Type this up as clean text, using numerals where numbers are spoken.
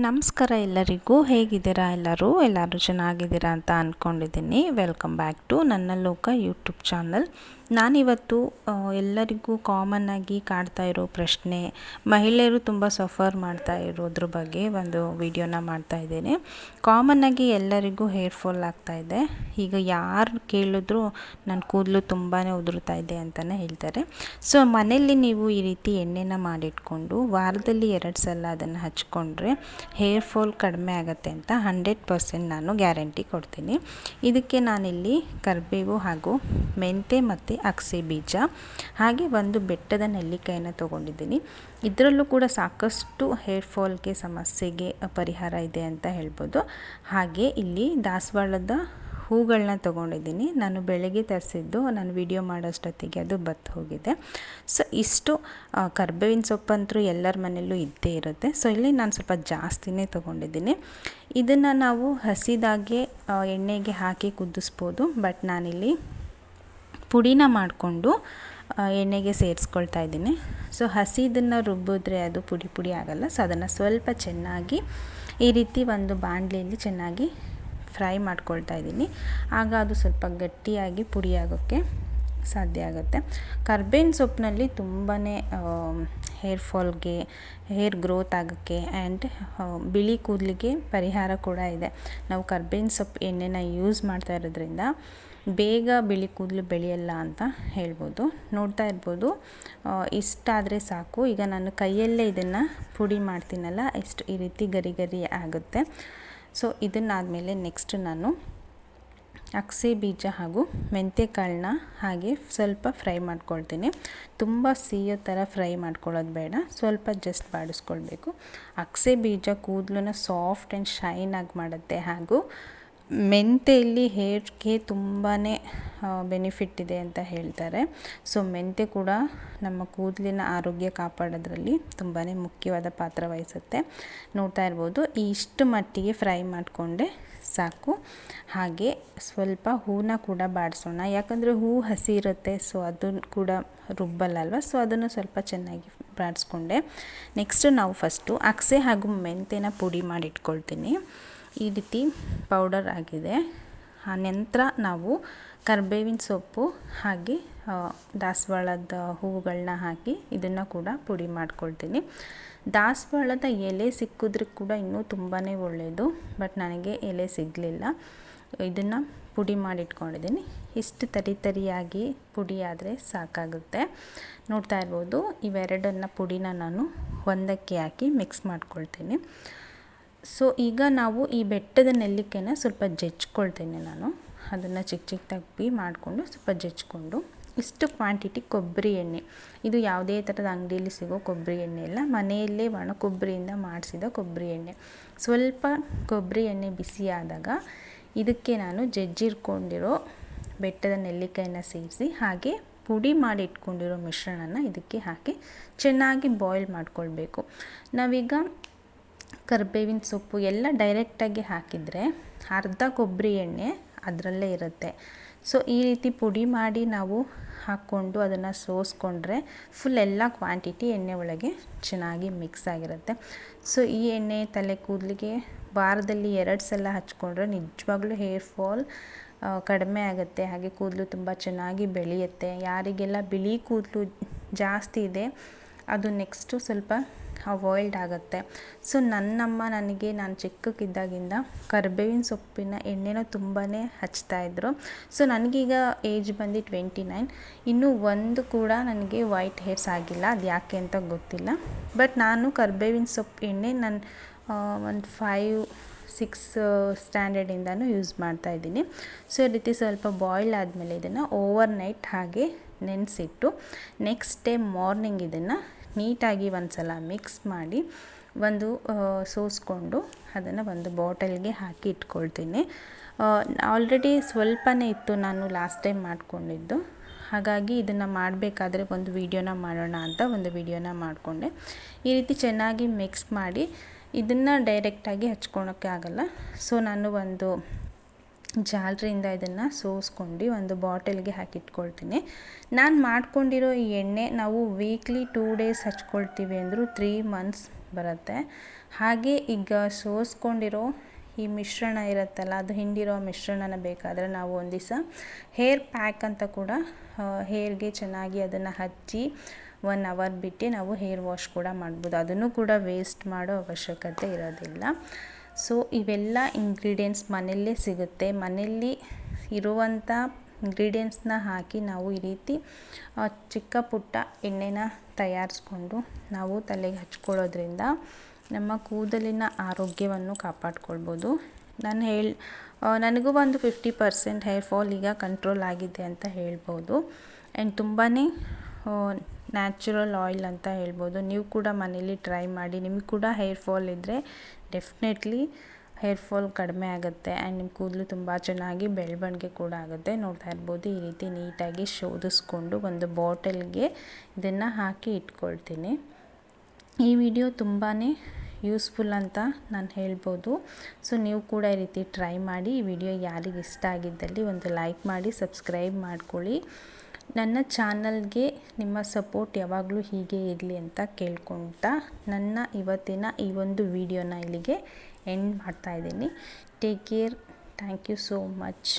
ನಮಸ್ಕಾರ ಎಲ್ಲರಿಗೂ. ಹೇಗಿದ್ದೀರಾ? ಎಲ್ಲರೂ ಚೆನ್ನಾಗಿದ್ದೀರಾ ಅಂತ ಅಂದ್ಕೊಂಡಿದ್ದೀನಿ. ವೆಲ್ಕಮ್ ಬ್ಯಾಕ್ ಟು ನನ್ನ ಲೋಕ ಯೂಟ್ಯೂಬ್ ಚಾನಲ್. ನಾನಿವತ್ತು ಎಲ್ಲರಿಗೂ ಕಾಮನ್ನಾಗಿ ಕಾಡ್ತಾ ಇರೋ ಪ್ರಶ್ನೆ, ಮಹಿಳೆಯರು ತುಂಬ ಸಫರ್ ಮಾಡ್ತಾ ಇರೋದ್ರ ಬಗ್ಗೆ ಒಂದು ವಿಡಿಯೋನ ಮಾಡ್ತಾ ಇದ್ದೇನೆ. ಕಾಮನ್ನಾಗಿ ಎಲ್ಲರಿಗೂ ಹೇರ್ ಫಾಲ್ ಆಗ್ತಾಯಿದೆ. ಈಗ ಯಾರು ಕೇಳಿದ್ರು ನನ್ನ ಕೂದಲು ತುಂಬಾ ಉದುರುತ್ತಾ ಇದೆ ಅಂತಲೇ ಹೇಳ್ತಾರೆ. ಸೊ ಮನೆಯಲ್ಲಿ ನೀವು ಈ ರೀತಿ ಎಣ್ಣೆನ ಮಾಡಿಟ್ಕೊಂಡು ವಾರದಲ್ಲಿ 2 ಸಲ ಅದನ್ನು ಹಚ್ಕೊಂಡ್ರೆ ಹೇರ್ ಫಾಲ್ ಕಡಿಮೆ ಆಗುತ್ತೆ ಅಂತ 100% ನಾನು ಗ್ಯಾರಂಟಿ ಕೊಡ್ತೀನಿ. ಇದಕ್ಕೆ ನಾನಿಲ್ಲಿ ಕರಿಬೇವು ಹಾಗೂ ಮೆಂತೆ ಮತ್ತು ಅಗಸೆ ಬೀಜ ಹಾಗೆ ಒಂದು ಬೆಟ್ಟದ ನೆಲ್ಲಿಕಾಯಿನ ತೊಗೊಂಡಿದ್ದೀನಿ. ಇದರಲ್ಲೂ ಕೂಡ ಸಾಕಷ್ಟು ಹೇರ್ ಫಾಲ್ಗೆ ಸಮಸ್ಯೆಗೆ ಪರಿಹಾರ ಇದೆ ಅಂತ ಹೇಳ್ಬೋದು. ಹಾಗೆ ಇಲ್ಲಿ ದಾಸವಾಳದ ಹೂಗಳನ್ನ ತೊಗೊಂಡಿದ್ದೀನಿ. ನಾನು ಬೆಳಗ್ಗೆ ತರಿಸಿದ್ದು, ನಾನು ವಿಡಿಯೋ ಮಾಡೋಷ್ಟೊತ್ತಿಗೆ ಅದು ಬತ್ತು ಹೋಗಿದೆ. ಸೊ ಇಷ್ಟು ಕರ್ಬೇವಿನ ಸೊಪ್ಪಂತೂ ಎಲ್ಲರ ಮನೆಯಲ್ಲೂ ಇದ್ದೇ ಇರುತ್ತೆ. ಸೊ ಇಲ್ಲಿ ನಾನು ಸ್ವಲ್ಪ ಜಾಸ್ತಿನೇ ತೊಗೊಂಡಿದ್ದೀನಿ. ಇದನ್ನು ನಾವು ಹಸಿದಾಗೆ ಎಣ್ಣೆಗೆ ಹಾಕಿ ಕುದಿಸ್ಬೋದು. ಬಟ್ ನಾನಿಲ್ಲಿ ಪುಡಿನ ಮಾಡಿಕೊಂಡು ಎಣ್ಣೆಗೆ ಸೇರಿಸ್ಕೊಳ್ತಾ ಇದ್ದೀನಿ. ಸೊ ಹಸಿದನ್ನು ರುಬ್ಬಿದ್ರೆ ಅದು ಪುಡಿ ಪುಡಿ ಆಗೋಲ್ಲ. ಸೊ ಅದನ್ನು ಸ್ವಲ್ಪ ಚೆನ್ನಾಗಿ ಈ ರೀತಿ ಒಂದು ಬಾಣಲೆಯಲ್ಲಿ ಚೆನ್ನಾಗಿ ಫ್ರೈ ಮಾಡ್ಕೊಳ್ತಾ ಇದ್ದೀನಿ. ಆಗ ಅದು ಸ್ವಲ್ಪ ಗಟ್ಟಿಯಾಗಿ ಪುಡಿ ಆಗೋಕ್ಕೆ ಸಾಧ್ಯ ಆಗುತ್ತೆ. ಕರ್ಬೇವಿನ ಸೊಪ್ಪಿನಲ್ಲಿ ತುಂಬಾ ಹೇರ್ ಫಾಲ್ಗೆ, ಹೇರ್ ಗ್ರೋತ್ ಆಗೋಕ್ಕೆ ಆ್ಯಂಡ್ ಬಿಳಿ ಕೂದಲಿಗೆ ಪರಿಹಾರ ಕೂಡ ಇದೆ. ನಾವು ಕರ್ಬೇವಿನ ಸೊಪ್ಪು ಎಣ್ಣೆನ ಯೂಸ್ ಮಾಡ್ತಾ ಇರೋದ್ರಿಂದ ಬೇಗ ಬಿಳಿ ಕೂದಲು ಬೆಳೆಯಲ್ಲ ಅಂತ ಹೇಳ್ಬೋದು. ನೋಡ್ತಾ ಇರ್ಬೋದು, ಇಷ್ಟಾದರೆ ಸಾಕು. ಈಗ ನಾನು ಕೈಯಲ್ಲೇ ಇದನ್ನು ಪುಡಿ ಮಾಡ್ತೀನಲ್ಲ, ಇಷ್ಟು ಈ ರೀತಿ ಗರಿ ಗರಿ ಆಗುತ್ತೆ. ಸೊ ಇದನ್ನಾದಮೇಲೆ ನೆಕ್ಸ್ಟ್ ನಾನು ಅಗಸೆ ಬೀಜ ಹಾಗೂ ಮೆಂತೆಕಾಳನ್ನ ಹಾಗೆ ಸ್ವಲ್ಪ ಫ್ರೈ ಮಾಡ್ಕೊಳ್ತೀನಿ. ತುಂಬ ಸಿಹಿಯೋ ಥರ ಫ್ರೈ ಮಾಡ್ಕೊಳ್ಳೋದು ಬೇಡ, ಸ್ವಲ್ಪ ಜಸ್ಟ್ ಬಾಡಿಸ್ಕೊಳ್ಬೇಕು. ಅಗಸೆ ಬೀಜ ಕೂದಲನ್ನ ಸಾಫ್ಟ್ ಆ್ಯಂಡ್ ಶೈನ್ ಆಗಿ ಮಾಡುತ್ತೆ. ಹಾಗೂ ಮೆಂತೆಯಲ್ಲಿ ಹೇರ್ಗೆ ತುಂಬಾ ಬೆನಿಫಿಟ್ ಇದೆ ಅಂತ ಹೇಳ್ತಾರೆ. ಸೊ ಮೆಂತೆ ಕೂಡ ನಮ್ಮ ಕೂದಲಿನ ಆರೋಗ್ಯ ಕಾಪಾಡೋದ್ರಲ್ಲಿ ತುಂಬಾ ಮುಖ್ಯವಾದ ಪಾತ್ರ ವಹಿಸುತ್ತೆ. ನೋಡ್ತಾ ಇರ್ಬೋದು, ಇಷ್ಟು ಮಟ್ಟಿಗೆ ಫ್ರೈ ಮಾಡಿಕೊಂಡೆ ಸಾಕು. ಹಾಗೆ ಸ್ವಲ್ಪ ಹೂನ ಕೂಡ ಬಾಡಿಸೋಣ, ಯಾಕಂದರೆ ಹೂ ಹಸಿ ಇರುತ್ತೆ. ಸೊ ಅದನ್ನು ಕೂಡ ರುಬ್ಬಲ್ಲ ಅಲ್ವ. ಸೊ ಅದನ್ನು ಸ್ವಲ್ಪ ಚೆನ್ನಾಗಿ ಬಾಡಿಸ್ಕೊಂಡೆ. ನೆಕ್ಸ್ಟ್ ನಾವು ಫಸ್ಟು ಅಗಸೆ ಹಾಗೂ ಮೆಂತೆನ ಪುಡಿ ಮಾಡಿ ಇಟ್ಕೊಳ್ತೀನಿ. ಈ ರೀತಿ ಪೌಡರ್ ಆಗಿದೆ. ಆ ನಂತರ ನಾವು ಕರಿಬೇವಿನ ಸೊಪ್ಪು ಹಾಗೆ ದಾಸವಾಳದ ಹೂವುಗಳನ್ನ ಹಾಕಿ ಇದನ್ನು ಕೂಡ ಪುಡಿ ಮಾಡ್ಕೊಳ್ತೀನಿ. ದಾಸವಾಳದ ಎಲೆ ಸಿಕ್ಕಿದ್ರೆ ಕೂಡ ಇನ್ನೂ ತುಂಬಾ ಒಳ್ಳೆಯದು. ಬಟ್ ನನಗೆ ಎಲೆ ಸಿಗಲಿಲ್ಲ. ಇದನ್ನು ಪುಡಿ ಮಾಡಿಟ್ಕೊಂಡಿದ್ದೀನಿ. ಇಷ್ಟು ತರಿಯಾಗಿ ಪುಡಿ ಆದರೆ ಸಾಕಾಗುತ್ತೆ. ನೋಡ್ತಾ ಇರ್ಬೋದು, ಇವೆರಡನ್ನ ಪುಡಿನ ನಾನು ಒಂದಕ್ಕೆ ಹಾಕಿ ಮಿಕ್ಸ್ ಮಾಡ್ಕೊಳ್ತೀನಿ. ಸೊ ಈಗ ನಾವು ಈ ಬೆಟ್ಟದ ನೆಲ್ಲಿಕಾಯಿನ ಸ್ವಲ್ಪ ಜಜ್ಕೊಳ್ತೇನೆ ನಾನು. ಅದನ್ನು ಚಿಕ್ಕ ಚಿಕ್ಕದಾಗಿ ಮಾಡಿಕೊಂಡು ಸ್ವಲ್ಪ ಜಜ್ಕೊಂಡು, ಇಷ್ಟು ಕ್ವಾಂಟಿಟಿ ಕೊಬ್ಬರಿ ಎಣ್ಣೆ. ಇದು ಯಾವುದೇ ಥರದ ಅಂಗಡಿಯಲ್ಲಿ ಸಿಗೋ ಕೊಬ್ಬರಿ ಎಣ್ಣೆ ಇಲ್ಲ, ಮನೆಯಲ್ಲೇ ಒಣ ಕೊಬ್ಬರಿಯಿಂದ ಮಾಡಿಸಿದ ಕೊಬ್ಬರಿ ಎಣ್ಣೆ. ಸ್ವಲ್ಪ ಕೊಬ್ಬರಿ ಎಣ್ಣೆ ಬಿಸಿ ಆದಾಗ ಇದಕ್ಕೆ ನಾನು ಜಜ್ಜಿರ್ಕೊಂಡಿರೋ ಬೆಟ್ಟದ ನೆಲ್ಲಿಕಾಯಿನ ಸೇರಿಸಿ ಹಾಗೆ ಪುಡಿ ಮಾಡಿ ಇಟ್ಕೊಂಡಿರೋ ಮಿಶ್ರಣನ ಇದಕ್ಕೆ ಹಾಕಿ ಚೆನ್ನಾಗಿ ಬಾಯ್ಲ್ ಮಾಡ್ಕೊಳ್ಬೇಕು. ನಾವೀಗ ಕರಿಬೇವಿನ ಸೊಪ್ಪು ಎಲ್ಲ ಡೈರೆಕ್ಟಾಗಿ ಹಾಕಿದರೆ ಅರ್ಧ ಕೊಬ್ಬರಿ ಎಣ್ಣೆ ಅದರಲ್ಲೇ ಇರುತ್ತೆ. ಸೊ ಈ ರೀತಿ ಪುಡಿ ಮಾಡಿ ನಾವು ಹಾಕ್ಕೊಂಡು ಅದನ್ನು ಸೋಸ್ಕೊಂಡ್ರೆ ಫುಲ್ ಎಲ್ಲ ಕ್ವಾಂಟಿಟಿ ಎಣ್ಣೆ ಒಳಗೆ ಚೆನ್ನಾಗಿ ಮಿಕ್ಸ್ ಆಗಿರುತ್ತೆ. ಸೊ ಈ ಎಣ್ಣೆ ತಲೆ ಕೂದಲಿಗೆ ವಾರದಲ್ಲಿ 2 ಸಲ ಹಚ್ಕೊಂಡ್ರೆ ನಿಜವಾಗ್ಲೂ ಹೇರ್ ಫಾಲ್ ಕಡಿಮೆ ಆಗುತ್ತೆ. ಹಾಗೆ ಕೂದಲು ತುಂಬ ಚೆನ್ನಾಗಿ ಬೆಳೆಯುತ್ತೆ. ಯಾರಿಗೆಲ್ಲ ಬಿಳಿ ಕೂದಲು ಜಾಸ್ತಿ ಇದೆ ಅದು ನೆಕ್ಸ್ಟು ಸ್ವಲ್ಪ ಅವಾಯ್ಡ್ ಆಗುತ್ತೆ. ಸೊ ನನ್ನಮ್ಮ ನಾನು ಚಿಕ್ಕಕ್ಕಿದ್ದಾಗಿಂದ ಕರಿಬೇವಿನ ಸೊಪ್ಪಿನ ಎಣ್ಣೆನ ತುಂಬಾ ಹಚ್ತಾಯಿದ್ರು. ಸೊ ನನಗೀಗ ಏಜ್ ಬಂದು 29. ಇನ್ನೂ ಒಂದು ಕೂಡ ನನಗೆ ವೈಟ್ ಹೇರ್ಸ್ ಆಗಿಲ್ಲ. ಅದು ಯಾಕೆ ಅಂತ ಗೊತ್ತಿಲ್ಲ. ಬಟ್ ನಾನು ಕರಿಬೇವಿನ ಸೊಪ್ಪು ಎಣ್ಣೆ ನಾನು ಒಂದು 5-6 ಸ್ಟ್ಯಾಂಡರ್ಡಿಂದನೂ ಯೂಸ್ ಮಾಡ್ತಾಯಿದ್ದೀನಿ. ಸೊ ಈ ರೀತಿ ಸ್ವಲ್ಪ ಬಾಯ್ಲ್ ಆದಮೇಲೆ ಇದನ್ನು ಓವರ್ ನೈಟ್ ಹಾಗೆ ನೆನೆಸಿಟ್ಟು ನೆಕ್ಸ್ಟ್ ಡೇ ಮಾರ್ನಿಂಗ್ ಇದನ್ನು ನೀಟಾಗಿ ಒಂದು ಸಲ ಮಿಕ್ಸ್ ಮಾಡಿ ಒಂದು ಸೋಸ್ಕೊಂಡು ಅದನ್ನು ಒಂದು ಬಾಟಲ್ಗೆ ಹಾಕಿ ಇಟ್ಕೊಳ್ತೀನಿ. ಆಲ್ರೆಡಿ ಸ್ವಲ್ಪನೇ ಇತ್ತು ನಾನು ಲಾಸ್ಟ್ ಟೈಮ್ ಮಾಡ್ಕೊಂಡಿದ್ದು. ಹಾಗಾಗಿ ಇದನ್ನು ಮಾಡಬೇಕಾದ್ರೆ ಒಂದು ವಿಡಿಯೋನ ಮಾಡೋಣ ಅಂತ ಒಂದು ವಿಡಿಯೋನ ಮಾಡಿಕೊಂಡೆ. ಈ ರೀತಿ ಚೆನ್ನಾಗಿ ಮಿಕ್ಸ್ ಮಾಡಿ ಇದನ್ನು ಡೈರೆಕ್ಟಾಗಿ ಹಚ್ಕೊಳಕ್ಕೆ ಆಗಲ್ಲ. ಸೊ ನಾನು ಒಂದು ಜಾಲರಿಯಿಂದ ಇದನ್ನು ಸೋಸ್ಕೊಂಡು ಒಂದು ಬಾಟಲ್ಗೆ ಹಾಕಿಟ್ಕೊಳ್ತೀನಿ. ನಾನು ಮಾಡ್ಕೊಂಡಿರೋ ಈ ಎಣ್ಣೆ ನಾವು ವೀಕ್ಲಿ 2 ಡೇಸ್ ಹಚ್ಕೊಳ್ತೀವಿ ಅಂದರೂ 3 ಮಂತ್ಸ್ ಬರುತ್ತೆ. ಹಾಗೆ ಈಗ ಸೋಸ್ಕೊಂಡಿರೋ ಈ ಮಿಶ್ರಣ ಇರುತ್ತಲ್ಲ, ಅದು ಹಿಂಡಿರೋ ಮಿಶ್ರಣನ ಬೇಕಾದರೆ ನಾವು ಒಂದು ದಿವಸ ಹೇರ್ ಪ್ಯಾಕ್ ಅಂತ ಕೂಡ ಹೇರ್ಗೆ ಚೆನ್ನಾಗಿ ಅದನ್ನು ಹಚ್ಚಿ 1 ಅವರ್ ಬಿಟ್ಟು ನಾವು ಹೇರ್ ವಾಶ್ ಕೂಡ ಮಾಡ್ಬೋದು. ಅದನ್ನು ಕೂಡ ವೇಸ್ಟ್ ಮಾಡೋ ಅವಶ್ಯಕತೆ ಇರೋದಿಲ್ಲ. ಸೊ ಇವೆಲ್ಲ ಇಂಗ್ರೀಡಿಯೆಂಟ್ಸ್ ಮನೆಯಲ್ಲೇ ಸಿಗುತ್ತೆ. ಮನೆಯಲ್ಲಿ ಇರುವಂಥ ಇಂಗ್ರೀಡಿಯೆಂಟ್ಸ್ನ ಹಾಕಿ ನಾವು ಈ ರೀತಿ ಚಿಕ್ಕ ಪುಟ್ಟ ಎಣ್ಣೆನ ತಯಾರಿಸ್ಕೊಂಡು ನಾವು ತಲೆಗೆ ಹಚ್ಕೊಳ್ಳೋದ್ರಿಂದ ನಮ್ಮ ಕೂದಲಿನ ಆರೋಗ್ಯವನ್ನು ಕಾಪಾಡ್ಕೊಳ್ಬೋದು. ನನಗೂ ಒಂದು 50% ಹೇರ್ ಫಾಲ್ ಈಗ ಕಂಟ್ರೋಲ್ ಆಗಿದೆ ಅಂತ ಹೇಳ್ಬೋದು. ಆ್ಯಂಡ್ ತುಂಬಾ ನ್ಯಾಚುರಲ್ ಆಯಿಲ್ ಅಂತ ಹೇಳ್ಬೋದು. ನೀವು ಕೂಡ ಮನೇಲಿ ಟ್ರೈ ಮಾಡಿ. ನಿಮಗೆ ಕೂಡ ಹೇರ್ ಫಾಲ್ ಇದ್ದರೆ ಡೆಫಿನೆಟ್ಲಿ ಹೇರ್ ಫಾಲ್ ಕಡಿಮೆ ಆಗುತ್ತೆ ಆ್ಯಂಡ್ ನಿಮ್ಮ ಕೂದಲು ತುಂಬ ಚೆನ್ನಾಗಿ ಬೆಳವಣಿಗೆ ಕೂಡ ಆಗುತ್ತೆ. ನೋಡ್ತಾ ಇರ್ಬೋದು, ಈ ರೀತಿ ನೀಟಾಗಿ ಶೋಧಿಸ್ಕೊಂಡು ಒಂದು ಬಾಟಲ್ಗೆ ಇದನ್ನು ಹಾಕಿ ಇಟ್ಕೊಳ್ತೀನಿ. ಈ ವಿಡಿಯೋ ತುಂಬಾ ಯೂಸ್ಫುಲ್ ಅಂತ ನಾನು ಹೇಳ್ಬೋದು. ಸೊ ನೀವು ಕೂಡ ಈ ರೀತಿ ಟ್ರೈ ಮಾಡಿ. ಈ ವಿಡಿಯೋ ಯಾರಿಗೆ ಇಷ್ಟ ಆಗಿದ್ದಲ್ಲಿ ಒಂದು ಲೈಕ್ ಮಾಡಿ, ಸಬ್ಸ್ಕ್ರೈಬ್ ಮಾಡ್ಕೊಳ್ಳಿ. ನನ್ನ ಚಾನಲ್ಗೆ ನಿಮ್ಮ ಸಪೋರ್ಟ್ ಯಾವಾಗಲೂ ಹೀಗೆ ಇರಲಿ ಅಂತ ಕೇಳ್ಕೊಳ್ತಾ ನನ್ನ ಇವತ್ತಿನ ಈ ಒಂದು ವಿಡಿಯೋನ ಇಲ್ಲಿಗೆ ಎಂಡ್ ಮಾಡ್ತಾಯಿದ್ದೀನಿ. Take care. Thank you so much.